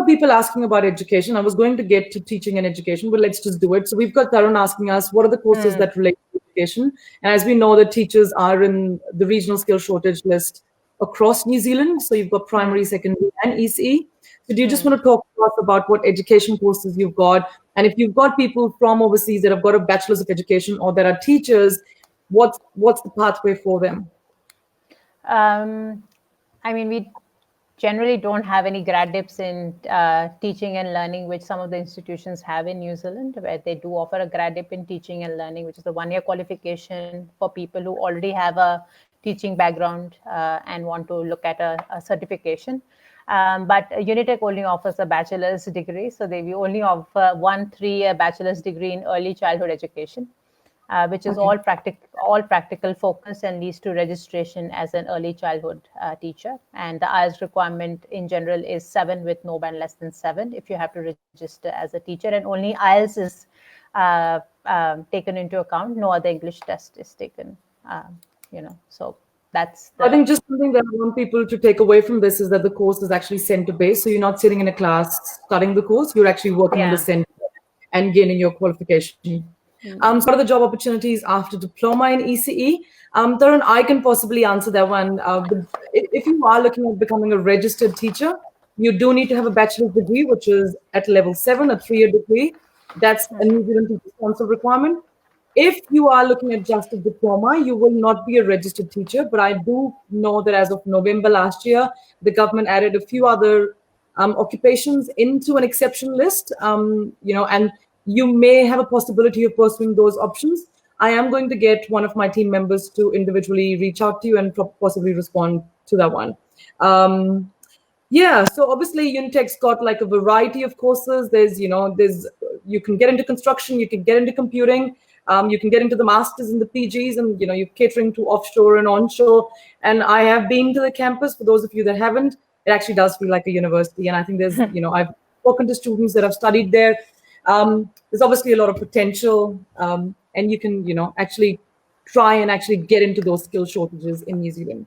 People asking about education. I was going to get to teaching and education, but let's just do it. So we've got Tarun asking us, what are the courses that relate to education? And as we know, the teachers are in the regional skill shortage list across New Zealand. So you've got primary, secondary, and ECE. So do you just want to talk to us about what education courses you've got? And if you've got people from overseas that have got a bachelor's of education or that are teachers, what's the pathway for them? I mean, we generally don't have any grad dips in teaching and learning, which some of the institutions have in New Zealand, where they do offer a grad dip in teaching and learning, which is a 1-year qualification for people who already have a teaching background and want to look at a certification. But Unitec only offers a bachelor's degree. So we only offer 1 3-year bachelor's degree in early childhood education. Which is all practical focus and leads to registration as an early childhood teacher. And the IELTS requirement in general is 7 with no band less than 7 if you have to register as a teacher, and only IELTS is taken into account. No other English test is taken. So that's. I think just something that I want people to take away from this is that the course is actually center-based. So you're not sitting in a class studying the course. You're actually working in the center and gaining your qualification. So what are the job opportunities after diploma in ECE? Tarun, I can possibly answer that one. If you are looking at becoming a registered teacher, you do need to have a bachelor's degree, which is at level 7, a 3-year degree. That's a New Zealand teacher sponsor requirement. If you are looking at just a diploma, you will not be a registered teacher. But I do know that as of November last year, the government added a few other occupations into an exception list, and you may have a possibility of pursuing those options. I am going to get one of my team members to individually reach out to you and possibly respond to that one. So obviously Unitec's got like a variety of courses. You can get into construction, you can get into computing, you can get into the masters and the PGs, and you're catering to offshore and onshore. And I have been to the campus. For those of you that haven't, it actually does feel like a university. And I think there's, I've spoken to students that have studied there. There's obviously a lot of potential, and you can, actually try and actually get into those skill shortages in New Zealand.